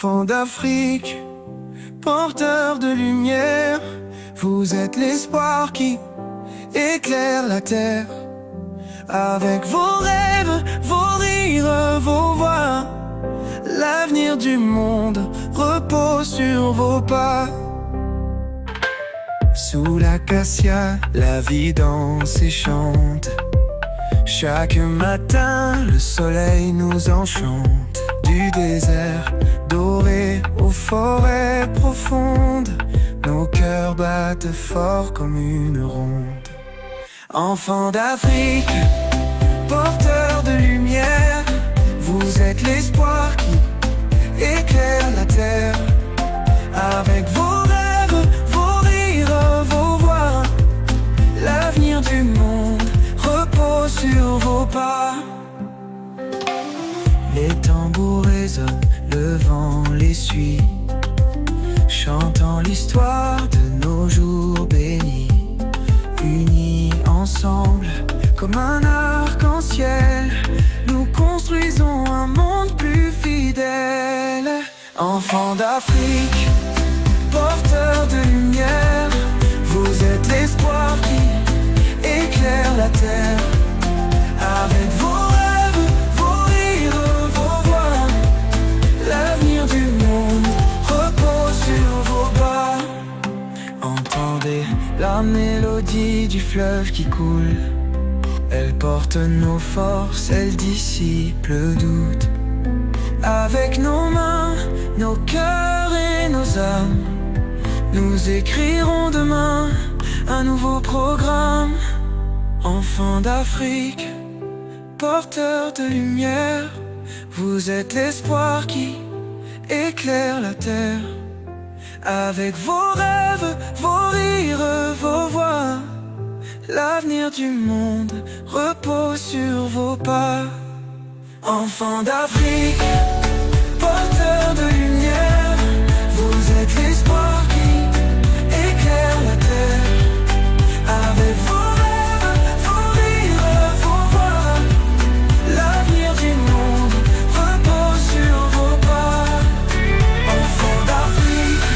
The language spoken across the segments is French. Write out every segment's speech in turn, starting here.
Enfants d'Afrique, porteurs de lumière, vous êtes l'espoir qui éclaire la terre. Avec vos rêves, vos rires, vos voix, l'avenir du monde repose sur vos pas. Sous l'acacia, la vie danse et chante. Chaque matin, le soleil nous enchante. Du désert doré aux forêts profondes, nos cœurs battent fort comme une ronde. Enfants d'Afrique, porteurs de lumière, vous êtes l'espoir qui éclaire la terre. Avec vos rêves, vos rires, vos voix, l'avenir du monde repose sur vos pas. Les tambours résonnent, le vent les suit, chantant l'histoire de nos jours bénis. Unis ensemble, comme un arc-en-ciel, nous construisons un monde plus fidèle. Enfants d'Afrique, porteurs de lumière, vous êtes l'espoir qui éclaire la terre. Avec vos rêves, vos rires, vos voix, l'avenir du monde repose sur vos pas. Entendez la mélodie du fleuve qui coule, elle porte nos forces, elle dissipe le doute. Avec nos mains, nos cœurs et nos âmes, nous écrirons demain un nouveau programme. Enfants d'Afrique, porteurs de lumière, vous êtes l'espoir qui éclaire la terre. Avec vos rêves, vos rires, vos voix, l'avenir du monde repose sur vos pas. Enfants d'Afrique, porteurs de lumière, vous êtes l'espoir qui éclaire la terre. Avec vos rêves, vos rires, vos voix, l'avenir du monde repose sur vos pas. Enfants d'Afrique,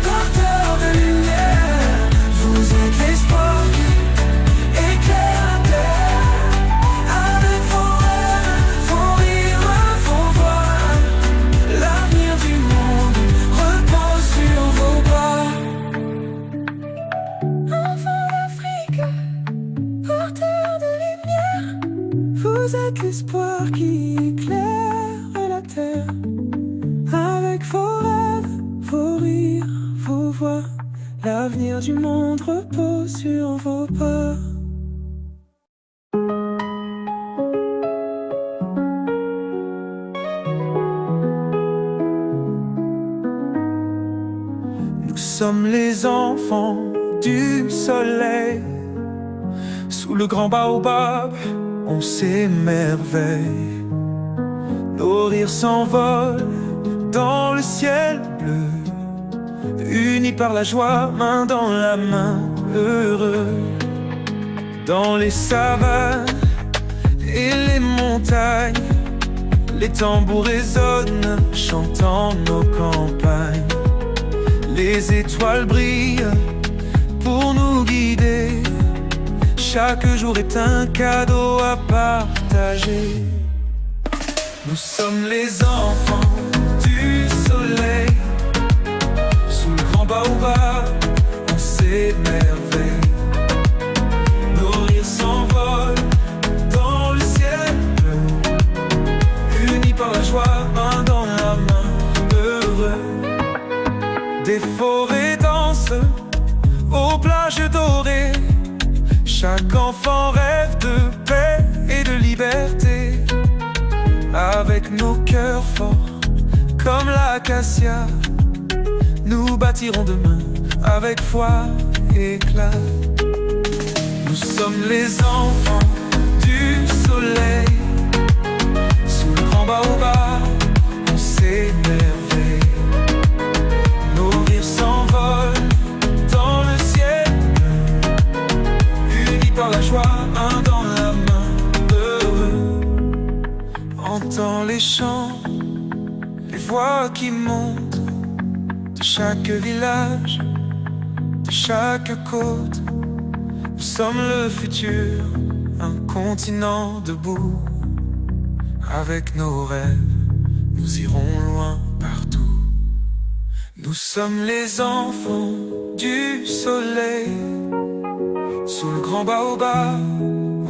porteurs de lumière, vous êtes l'espoir qui éclaire la terre. Avec vos rêves, vos rires, vos voix, l'avenir du monde repose sur vos pas. Enfants d'Afrique, porteurs de lumière, vous êtes l'espoir qui éclaire la terre. Avec vos rêves, vos rires, vos voix, l'avenir du monde repose sur vos pas. Nous sommes les enfants du soleil. Sous le grand baobab, on s'émerveille. Nos rires s'envolent dans le ciel bleu, unis par la joie, main dans la main, heureux. Dans les savanes et les montagnes, les tambours résonnent, chantant nos campagnes. Les étoiles brillent pour nous guider. Chaque jour est un cadeau à partager. Nous sommes les enfants du soleil. Sous le grand baobab, on s'émerveille. Nos rires s'envolent dans le ciel bleu, unis par la joie, main dans la main, heureux. Des forêts dansent aux plages dorées. Chaque enfant rêve de paix et de liberté. Avec nos cœurs forts comme l'acacia, nous bâtirons demain avec foi et éclat. Nous sommes les enfants du soleil. Sous le grand baobab, on s'émerveille. Nos rires s'envolent dans le ciel bleu, unis par la joie, main dans la main, heureux. Entends les chants, les voix qui monte de chaque village, de chaque côte. Nous sommes le futur, un continent debout. Avec nos rêves, nous irons loin partout. Nous sommes les enfants du soleil. Sous le grand baobab,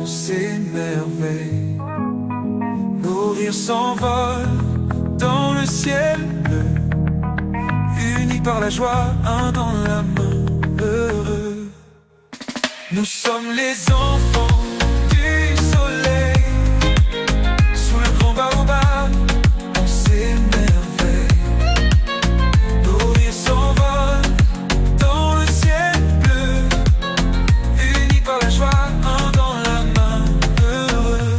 on s'émerveille. Nos rires s'envolent dans le ciel bleu, unis par la joie, un dans la main, heureux. Nous sommes les enfants du soleil. Sous le grand baobab, on s'émerveille. Nos rires s'envolent dans le ciel bleu, unis par la joie, un dans la main, heureux.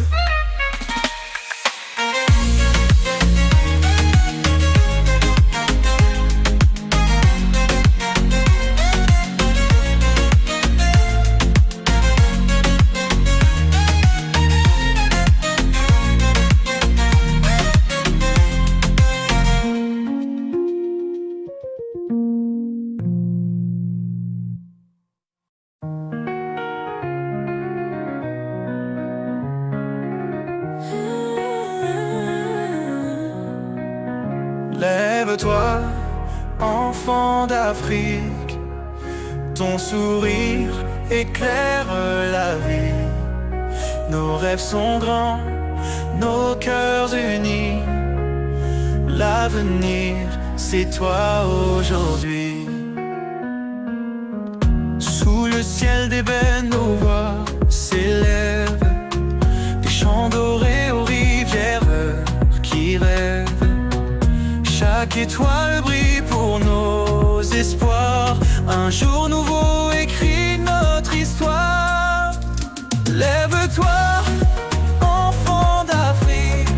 Lève-toi, enfant d'Afrique, ton sourire éclaire la vie. Nos rêves sont grands, nos cœurs unis. L'avenir, c'est toi aujourd'hui. Sous le ciel d'ébène, nos voix s'élèvent. Des chants dorés aux rivières qui rêvent. Chaque étoile brille pour nos espoirs. Un jour nouveau écrit notre histoire. Lève-toi, enfant d'Afrique,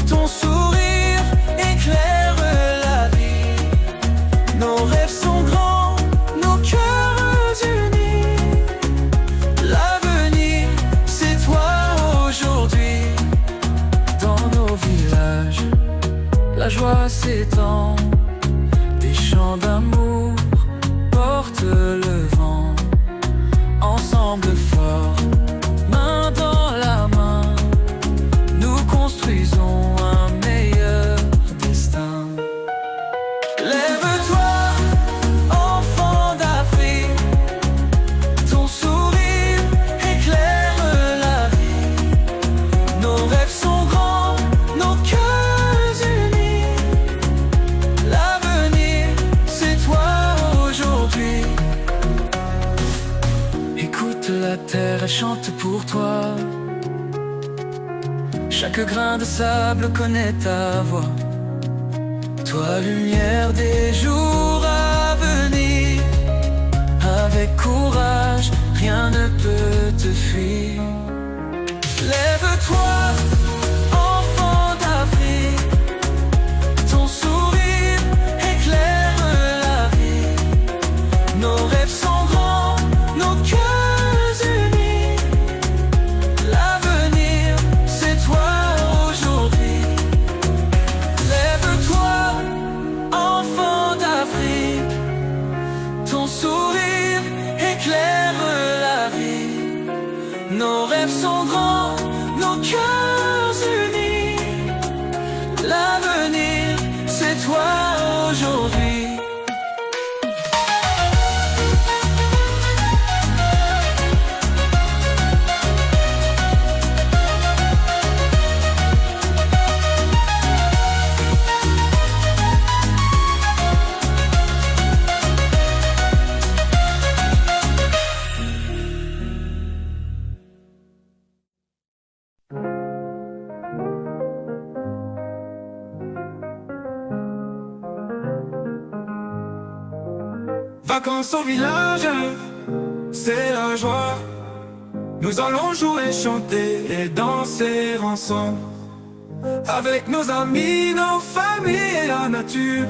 ton sourire éclaire la vie. Nos rêves sont grands, nos cœurs unis. L'avenir, c'est toi aujourd'hui. Dans nos villages, la joie s'étend, des chants d'amour portent le vent. Ensemble fort, main dans la main, nous construisons un meilleur destin. Lève-toi, enfant d'Afrique, ton sourire éclaire la vie. Nos rêves sont grands, nos cœurs unis. L'avenir, c'est toi aujourd'hui. Écoute la terre, elle chante pour toi. Chaque grain de sable connaît ta voix. Toi, lumière des jours à venir. Avec courage, rien ne peut te fuir. Lève-toi, enfant d'Afrique, ton sourire éclaire la vie. Nos rêves sont grands, nos cœurs unis. L'avenir, c'est toi aujourd'hui. Lève-toi, enfant d'Afrique, ton sourire éclaire la vie. Nos rêves sont grands, nos cœurs unis. L'avenir, c'est toi aujourd'hui. Vacances au village, c'est la joie. Nous allons jouer, chanter et danser ensemble. Avec nos amis, nos familles et la nature.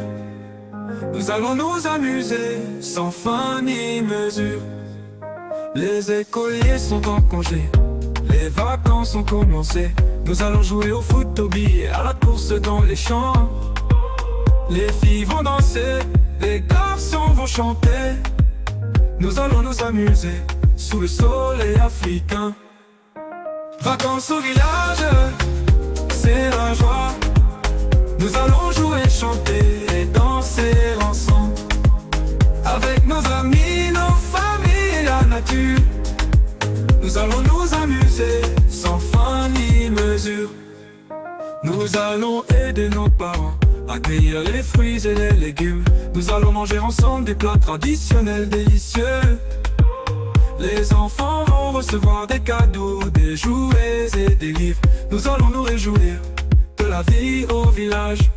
Nous allons nous amuser sans fin ni mesure. Les écoliers sont en congé, les vacances ont commencé. Nous allons jouer au foot, au billet, à la course dans les champs. Les filles vont danser, les garçons vont chanter. Nous allons nous amuser sous le soleil africain. Vacances au village, c'est la joie. Nous allons jouer, chanter et danser ensemble. Avec nos amis, nos familles et la nature. Nous allons nous amuser sans fin ni mesure. Nous allons aider nos parents à cueillir les fruits et les légumes. Nous allons manger ensemble des plats traditionnels délicieux. Les enfants vont recevoir des cadeaux, des jouets et des livres. Nous allons nous réjouir de la vie au village.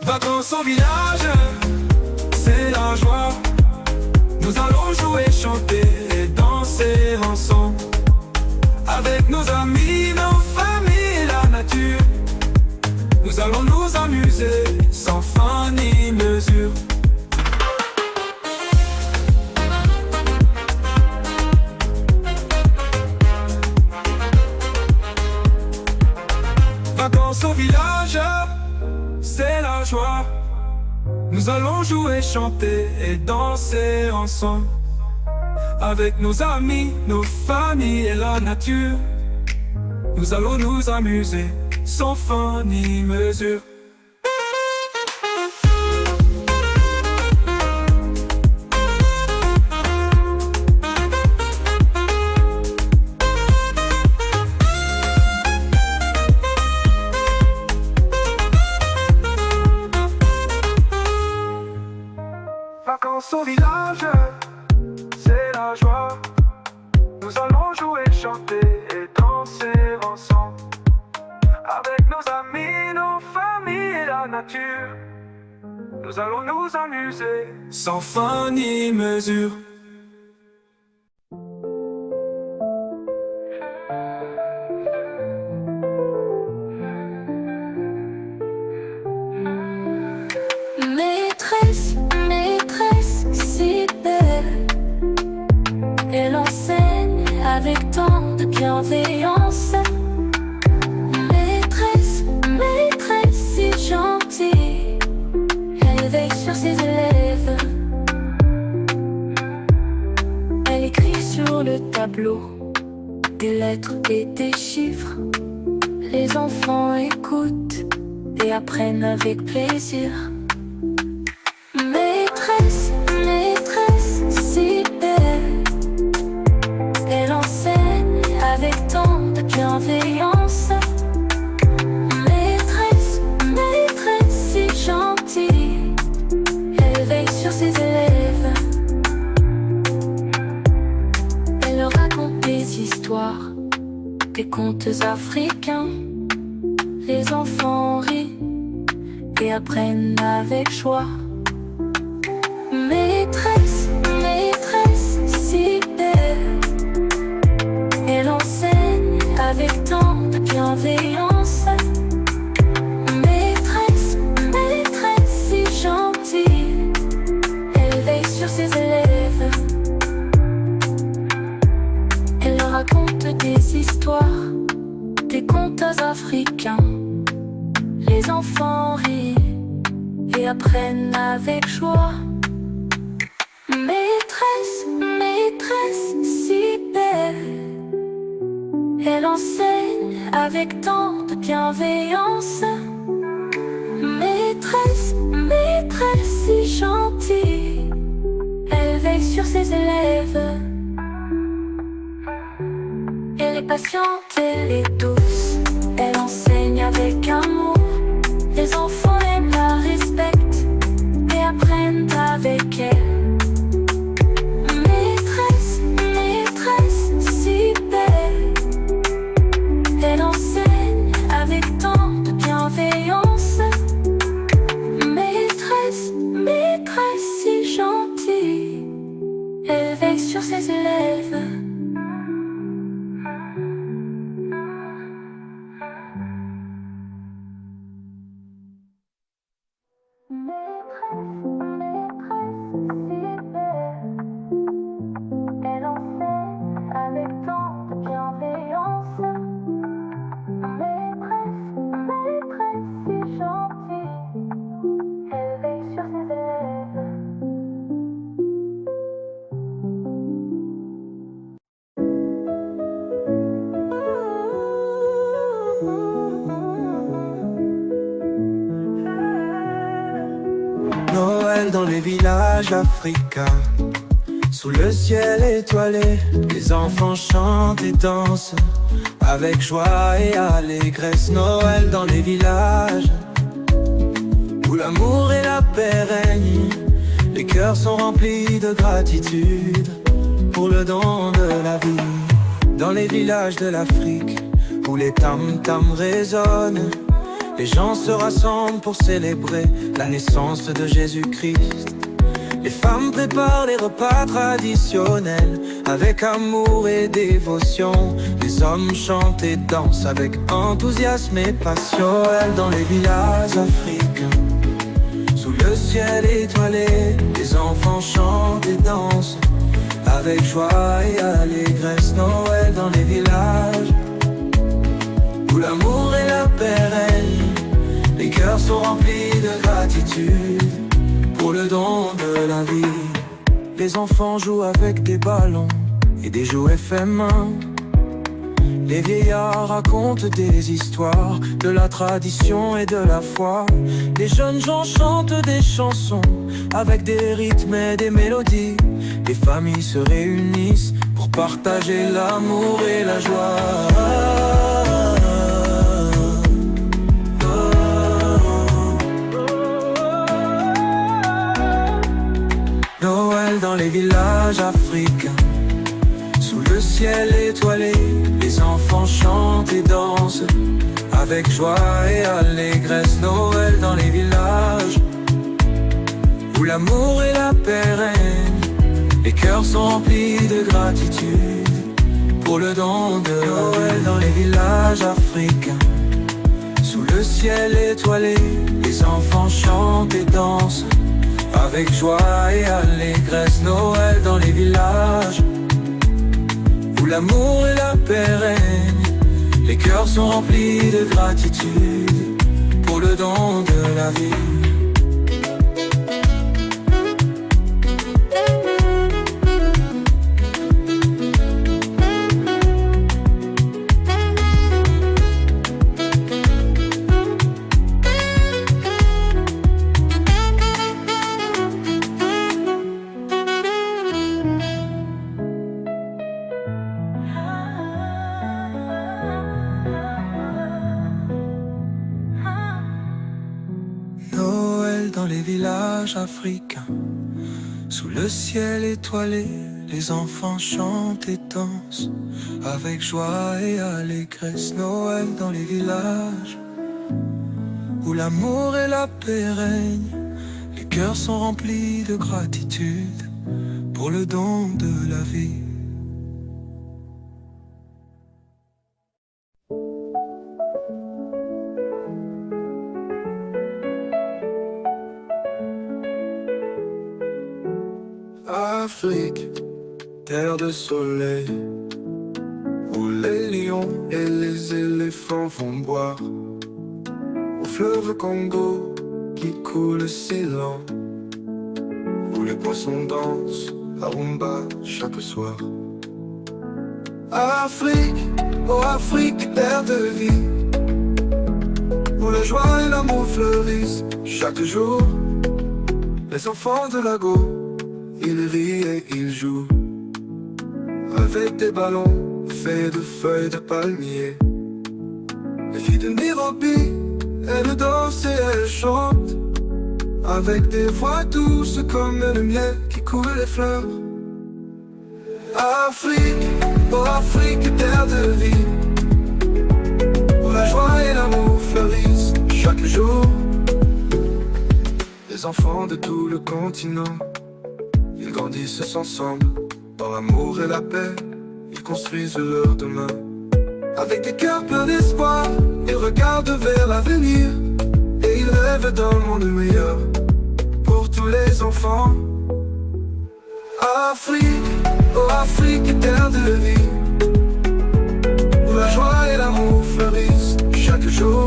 Vacances au village, c'est la joie. Nous allons jouer, chanter et danser ensemble. Avec nos amis, nos familles et la nature. Nous allons nous amuser sans fin ni mesure. Vacances au village, c'est la joie. Nous allons jouer, chanter et danser ensemble. Avec nos amis, nos familles et la nature. Nous allons nous amuser sans fin ni mesure. Vacances au village, c'est la joie. Nous allons jouer, chanter et danser ensemble. Avec nos amis, nos familles et la nature. Nous allons nous amuser sans fin ni mesure. Maîtresse, maîtresse, si belle. Elle enseigne avec tant de bienveillance. Maîtresse, maîtresse, si gentille. Elle veille sur ses élèves. Elle écrit sur le tableau des lettres et des chiffres. Les enfants écoutent et apprennent avec plaisir. Maîtresse, maîtresse, si belle. Elle enseigne avec tant de bienveillance. Maîtresse, maîtresse, si gentille. Elle veille sur ses élèves. Elle leur raconte des histoires, des contes africains. Les enfants rient et apprennent avec joie. Maîtresse, maîtresse, si belle. Elle enseigne avec tant de bienveillance. Maîtresse, maîtresse, si gentille. Elle veille sur ses élèves. Elle leur raconte des histoires, des contes africains. Les enfants rient et apprennent avec joie. Maîtresse, maîtresse, si belle. Elle enseigne avec tant de bienveillance. Maîtresse, maîtresse, si gentille. Elle veille sur ses élèves. Elle est patiente, elle est douce. Elle enseigne avec amour. Les enfants aiment, la respectent et apprennent avec elle. Maîtresse, maîtresse, si belle. Elle enseigne avec tant de bienveillance. Maîtresse, maîtresse, si gentille. Elle veille sur ses élèves. dans les villages africains. Sous le ciel étoilé, les enfants chantent et dansent avec joie et allégresse. Noël dans les villages où l'amour et la paix règnent. Les cœurs sont remplis de gratitude pour le don de la vie. Dans les villages de l'Afrique où les tam-tams résonnent, les gens se rassemblent pour célébrer la naissance de Jésus-Christ. Les femmes préparent les repas traditionnels avec amour et dévotion. Les hommes chantent et dansent avec enthousiasme et passion. Noël dans les villages africains, sous le ciel étoilé, les enfants chantent et dansent avec joie et allégresse. Noël dans les villages où l'amour et la paix règnent. Les cœurs sont remplis de gratitude pour le don de la vie. Les enfants jouent avec des ballons et des jouets faits main. Les vieillards racontent des histoires de la tradition et de la foi. Les jeunes gens chantent des chansons avec des rythmes et des mélodies. Les familles se réunissent pour partager l'amour et la joie. Noël dans les villages africains, sous le ciel étoilé, les enfants chantent et dansent avec joie et allégresse. Noël dans les villages où l'amour et la paix règnent. Les cœurs sont remplis de gratitude pour le don de Noël dans les villages africains. Sous le ciel étoilé, les enfants chantent et dansent avec joie et allégresse. Noël dans les villages où l'amour et la paix règnent. Les cœurs sont remplis de gratitude pour le don de la vie. Dans les villages africains, sous le ciel étoilé, les enfants chantent et dansent avec joie et allégresse. Noël dans les villages où l'amour et la paix règnent. Les cœurs sont remplis de gratitude pour le don de la vie. Afrique, terre de soleil, où les lions et les éléphants vont boire au fleuve Congo qui coule si lent, où les poissons dansent à rumba chaque soir. Afrique, oh Afrique, terre de vie, où la joie et l'amour fleurissent chaque jour. Les enfants de Lago, ils rient et ils jouent avec des ballons faits de feuilles de palmier. Les filles de Nairobi, elles dansent et elles chantent avec des voix douces comme le miel qui coule les fleurs. Afrique, oh Afrique, terre de vie, où la joie et l'amour fleurissent chaque jour. Les enfants de tout le continent, ils grandissent ensemble, dans l'amour et la paix, ils construisent leur demain. Avec des cœurs pleins d'espoir, ils regardent vers l'avenir, et ils rêvent d'un monde meilleur, pour tous les enfants. Afrique, oh Afrique, terre de vie, où la joie et l'amour fleurissent chaque jour.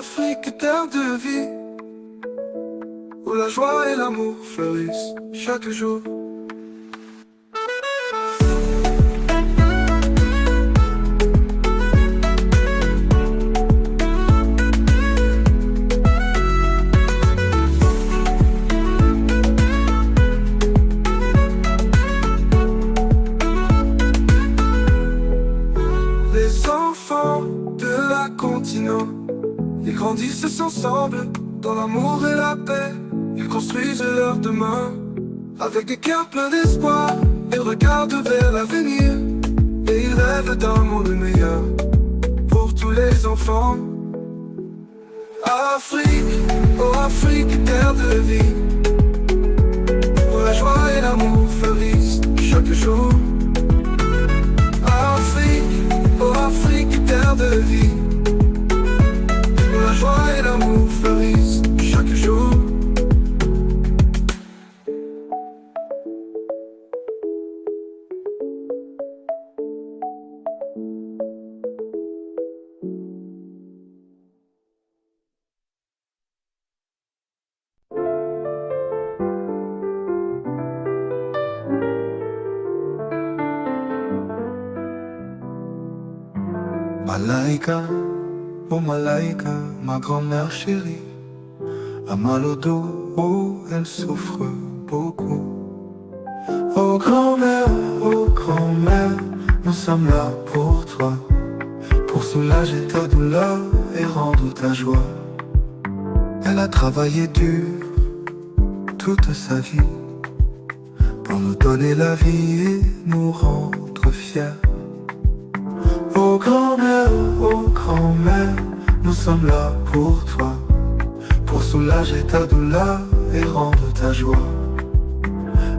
Afrique, terre de vie, où la joie et l'amour fleurissent chaque jour. Valentino. Ils grandissent ensemble, dans l'amour et la paix. Ils construisent leur demain, avec des cœurs pleins d'espoir. Ils regardent vers l'avenir, et ils rêvent d'un monde meilleur, pour tous les enfants. Afrique, oh Afrique, terre de vie, où la joie et l'amour fleurissent chaque jour. Afrique, oh Afrique, terre de vie, où la joie et l'amour fleurissent chaque jour. Malaika, oh Malaika, ma grand-mère chérie, a mal au dos, oh elle souffre beaucoup. Oh grand-mère, nous sommes là pour toi, pour soulager ta douleur et rendre ta joie. Elle a travaillé dur toute sa vie, pour nous donner la vie et nous rendre fiers. Oh grand-mère, nous sommes là pour toi, pour soulager ta douleur et rendre ta joie.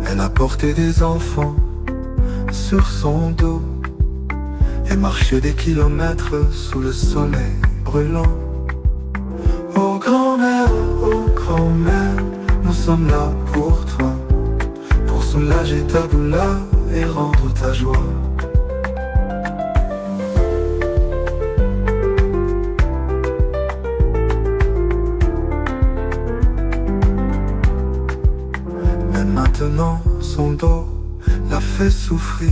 Elle a porté des enfants sur son dos et marché des kilomètres sous le soleil brûlant. Oh grand-mère, nous sommes là pour toi, pour soulager ta douleur et rendre ta joie. Maintenant son dos la fait souffrir,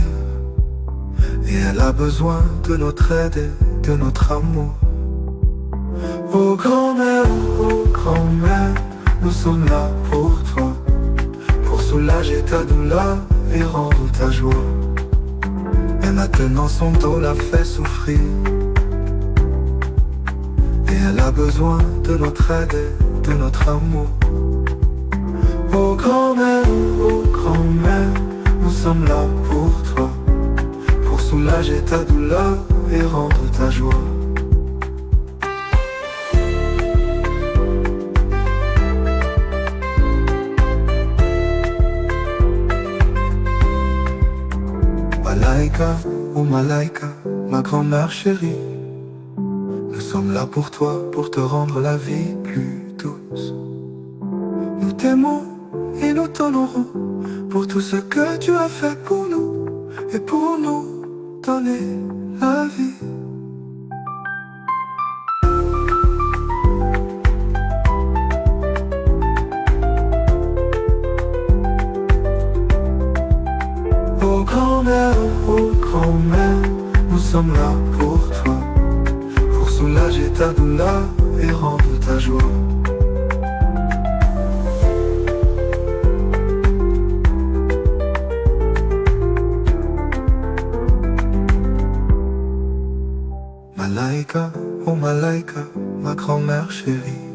et elle a besoin de notre aide et de notre amour. Oh grand-mère, nous sommes là pour toi, pour soulager ta douleur et rendre ta joie. Et maintenant son dos la fait souffrir, et elle a besoin de notre aide et de notre amour. Oh grand-mère, nous sommes là pour toi, pour soulager ta douleur et rendre ta joie. Malaika, oh Malaika, ma grand-mère chérie, nous sommes là pour toi, pour te rendre la vie plus douce. Nous t'aimons et nous t'honorons pour tout ce que tu as fait pour nous et pour nous donner la vie. Oh grand-mère, nous sommes là pour toi, pour soulager ta douleur et rendre ta joie. Malaika, oh Malaika, ma grand-mère chérie,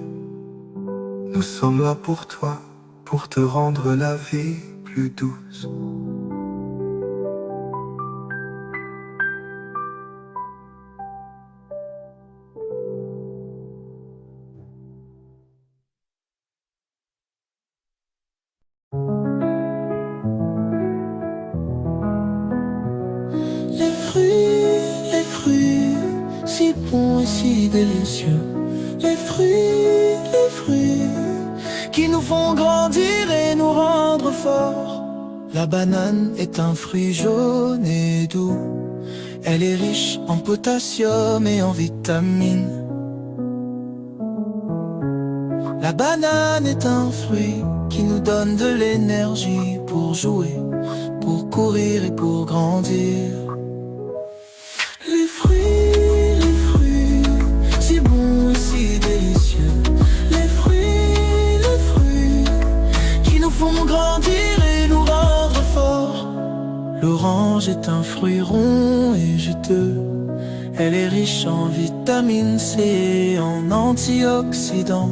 nous sommes là pour toi, pour te rendre la vie plus douce. Les fruits, si bons et si délicieux. Les fruits, qui nous font grandir et nous rendre forts. La banane est un fruit jaune et doux. Elle est riche en potassium et en vitamines. La banane est un fruit qui nous donne de l'énergie pour jouer, pour courir et pour grandir. Les fruits, si bons et si délicieux. Les fruits, qui nous font grandir et nous rendre forts. L'orange est un fruit rond et juteux. Elle est riche en vitamine C et en antioxydants.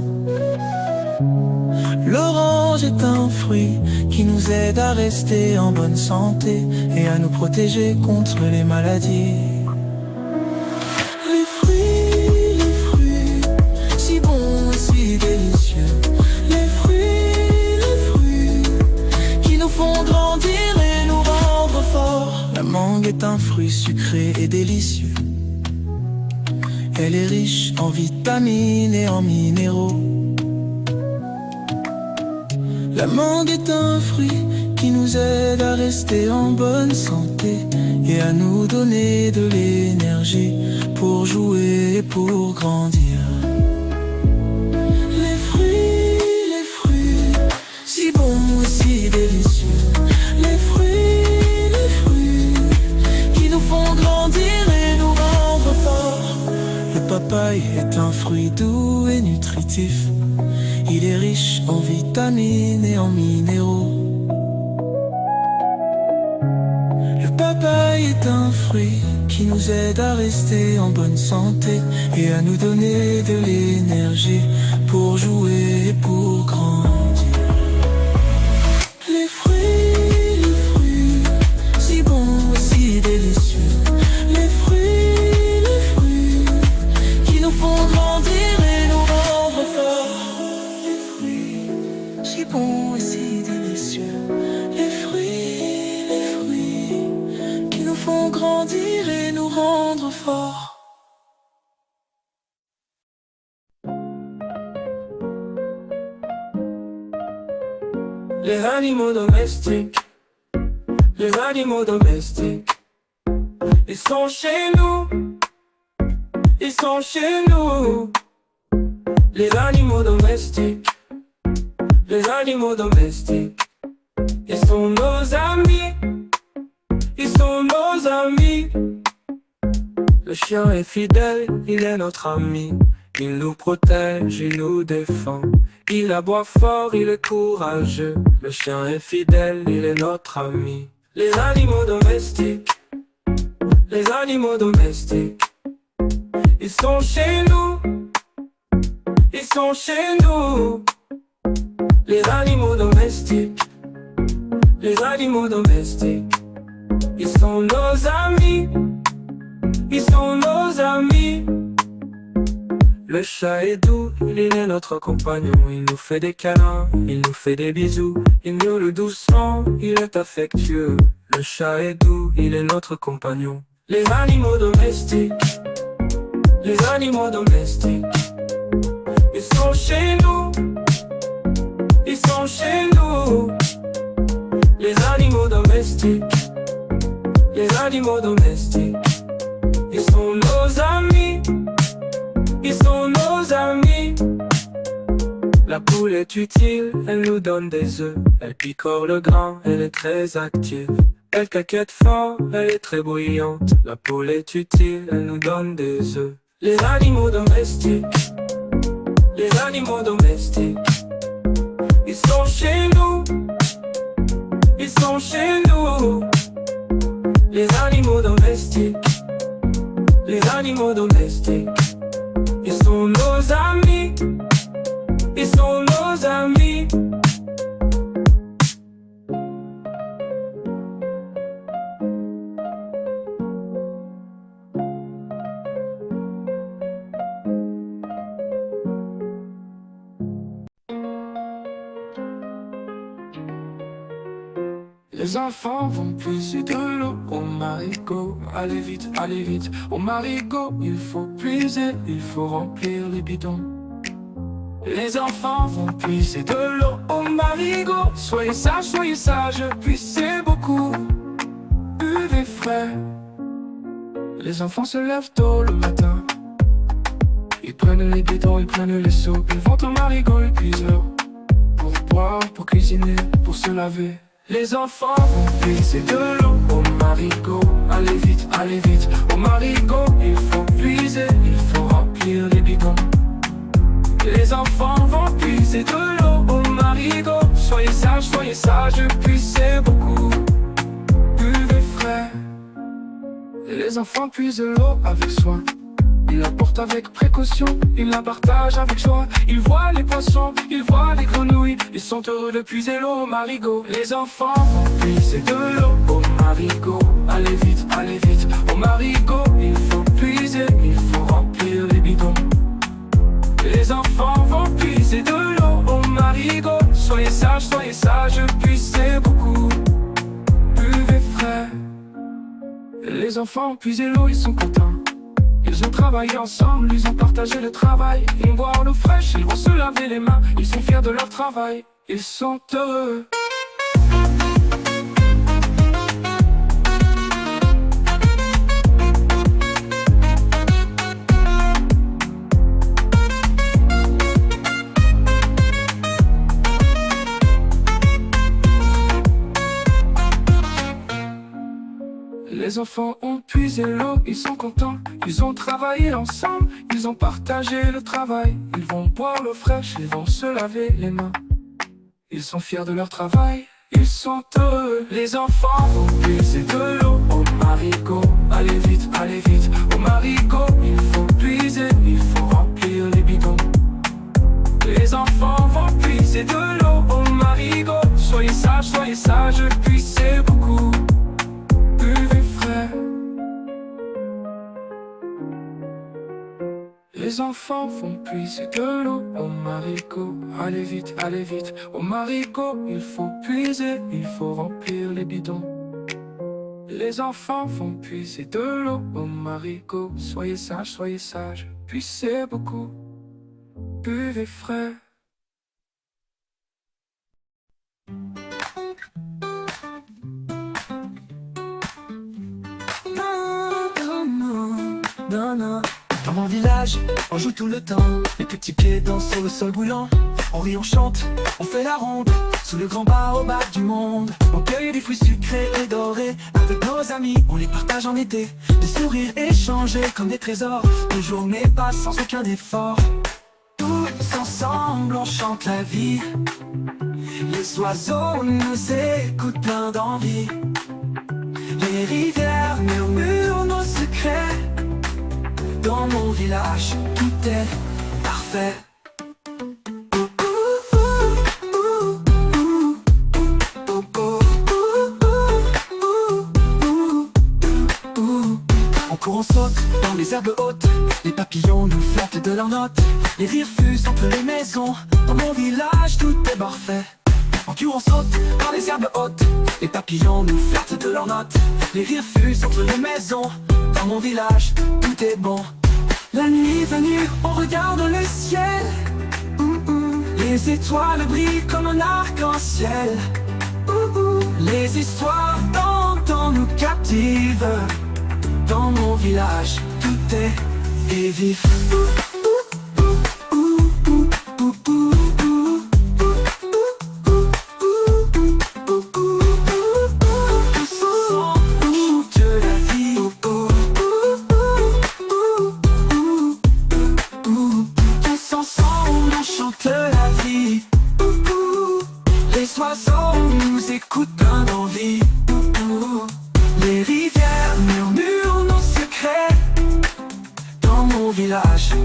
L'orange est un fruit qui nous aide à rester en bonne santé et à nous protéger contre les maladies. Les fruits, si bons et si délicieux. Les fruits, qui nous font grandir et nous rendre forts. La mangue est un fruit sucré et délicieux. Elle est riche en vitamines et en minéraux. La mangue est un fruit qui nous aide à rester en bonne santé et à nous donner de l'énergie pour jouer et pour grandir. Les fruits, si bons et si délicieux. Les fruits, qui nous font grandir et nous rendre forts. Le papaye est un fruit doux et nutritif. Il est riche en vitamines et en minéraux. Le papaye est un fruit qui nous aide à rester en bonne santé et à nous donner de l'énergie pour jouer et pour grandir. Les fruits, si bons et si délicieux. Les fruits, qui nous font grandir et nous rendre forts. Si bons et si délicieux. Les fruits, qui nous font grandir et nous rendre forts. Les animaux domestiques, les animaux domestiques, ils sont chez nous, ils sont chez nous. Les animaux domestiques, les animaux domestiques, ils sont nos amis, ils sont nos amis. Le chien est fidèle, il est notre ami. Il nous protège, il nous défend. Il aboie fort, il est courageux. Le chien est fidèle, il est notre ami. Les animaux domestiques, les animaux domestiques, ils sont chez nous, ils sont chez nous. Les animaux domestiques, les animaux domestiques, ils sont nos amis, ils sont nos amis. Le chat est doux, il est notre compagnon. Il nous fait des câlins, il nous fait des bisous. Il miaule doucement, il est affectueux. Le chat est doux, il est notre compagnon. Les animaux domestiques, les animaux domestiques, ils sont chez nous, ils sont chez nous. Les animaux domestiques, les animaux domestiques, ils sont nos amis, ils sont nos amis. La poule est utile, elle nous donne des œufs. Elle picore le grain, elle est très active. Elle caquette fort, elle est très bruyante. La poule est utile, elle nous donne des œufs. Les animaux domestiques, les animaux domestiques, ils sont chez nous, ils sont chez nous. Les animaux domestiques, les animaux domestiques, ils sont nos amis, ils sont nos amis. Les enfants vont puiser de l'eau au marigot. Allez vite, au marigot. Il faut puiser, il faut remplir les bidons. Les enfants vont puiser de l'eau au marigot. Soyez sages, puissez beaucoup. Buvez frais. Les enfants se lèvent tôt le matin. Ils prennent les bidons, ils prennent les seaux. Ils vont au marigot, ils puisent l'eau. Pour boire, pour cuisiner, pour se laver. Les enfants vont puiser de l'eau au marigot. Allez vite, au marigot. Il faut puiser, il faut remplir les bidons. Les enfants vont puiser de l'eau au marigot. Soyez sages, puissez beaucoup. Buvez frais. Les enfants puisent l'eau avec soin. Ils la portent avec précaution, ils la partagent avec joie. Ils voient les poissons, ils voient les grenouilles. Ils sont heureux de puiser l'eau au marigot. Les enfants vont puiser de l'eau au marigot. Allez vite, au marigot. Il faut puiser, il faut remplir les bidons. Les enfants vont puiser de l'eau au marigot. Soyez sages, puisez beaucoup. Buvez frais. Les enfants ont puisé l'eau, ils sont contents. Ils ont travaillé ensemble, ils ont partagé le travail. Ils vont boire l'eau fraîche, ils vont se laver les mains. Ils sont fiers de leur travail, ils sont heureux. Les enfants ont puisé l'eau, ils sont contents. Ils ont travaillé ensemble, ils ont partagé le travail. Ils vont boire l'eau fraîche, ils vont se laver les mains. Ils sont fiers de leur travail, ils sont heureux. Les enfants vont puiser de l'eau au marigot. Allez vite, au marigot. Il faut puiser, il faut remplir les bidons. Les enfants vont puiser de l'eau au marigot. Soyez sages, puissez beaucoup. Buvez frais. Les enfants vont puiser de l'eau au marigot. Allez vite, au marigot. Il faut puiser, il faut remplir les bidons. Les enfants vont puiser de l'eau au marigot. Soyez sages, puissez beaucoup. Buvez frais. Non. Dans mon village, on joue tout le temps. Les petits pieds dansent sur le sol brûlant. On rit, on chante, on fait la ronde. Sous le grand baobab du monde, on cueille des fruits sucrés et dorés. Avec nos amis, on les partage en été. Des sourires échangés comme des trésors. Nos journées passent sans aucun effort. Tous ensemble, on chante la vie. Les oiseaux nous écoutent plein d'envie. Les rivières murmurent nos secrets. Dans mon village, tout est parfait. On court, on saute dans les herbes hautes. Les papillons nous flattent de leurs notes. Les rires fusent entre les maisons. Dans mon village, tout est parfait. On court, on saute dans les herbes hautes. Les papillons nous flattent de leurs notes. Les rires fusent entre les maisons. Dans mon village, tout est bon. La nuit venue, on regarde le ciel. Les étoiles brillent comme un arc-en-ciel. Les histoires d'antan nous captivent. Dans mon village, tout est vif.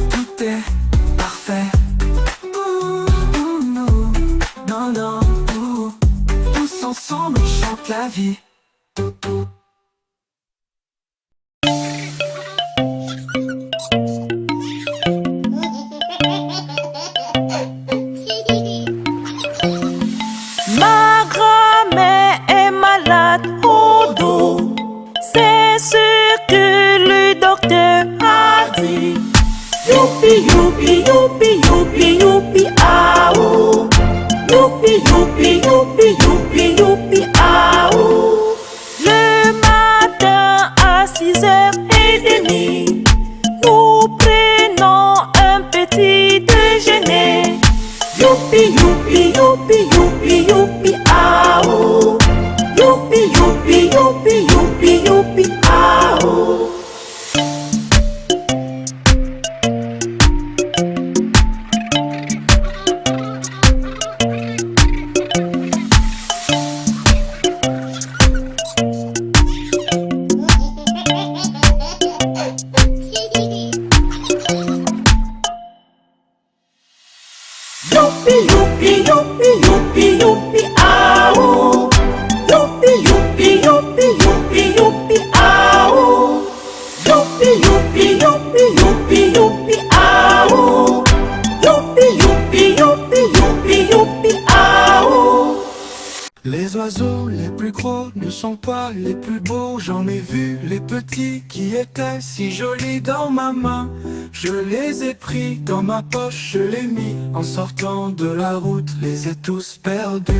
Tout est parfait. Non. Tous ensemble, on chante la vie. Ma grand-mère est malade au dos. C'est ce que le docteur a dit. Youpi, youpi, youpi, youpi, youpi, ah oh. Youpi, youpi, youpi, youpi, youpi, ah oh. Le matin à 6h30, nous prenons un petit déjeuner. Youpi, youpi, youpi, youpi, youpi, ah oh. Youpi, youpi, youpi, youpi, youpi, ah oh. Youpi, youpi, youpi, youpi, youpi, ah oh. Youpi, youpi, youpi, youpi, youpi, ah oh. Youpi, youpi, youpi, youpi, youpi, ah oh. Youpi, youpi, youpi, youpi, youpi, ah oh. Les oiseaux les plus gros ne sont pas les plus beaux. J'en ai vu les petits qui étaient si jolis dans ma main. Je les ai pris dans ma poche, je les mis en sortant de la route, les ai tous perdus.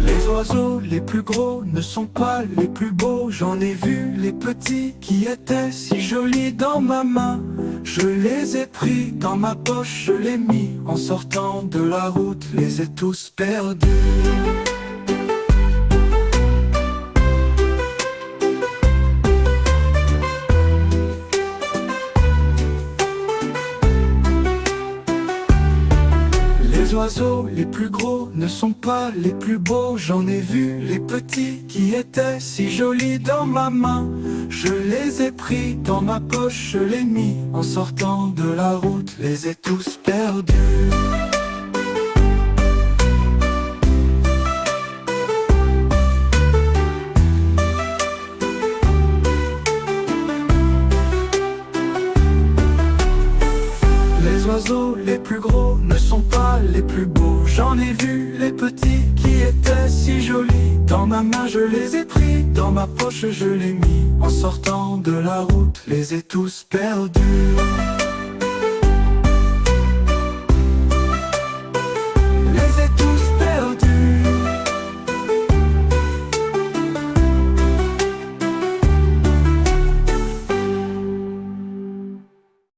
Les oiseaux les plus gros ne sont pas les plus beaux. J'en ai vu les petits qui étaient si jolis dans ma main. Je les ai pris dans ma poche, je les mis en sortant de la route, les ai tous perdus. Les oiseaux les plus gros ne sont pas les plus beaux. J'en ai vu les petits qui étaient si jolis dans ma main. Je les ai pris dans ma poche, je les mis en sortant de la route, les ai tous perdus. Les oiseaux les plus gros ne sont pas les plus beaux. J'en ai vu les petits qui étaient si jolis dans ma main, je les ai pris dans ma poche, je les mis en sortant de la route, les ai tous perdus.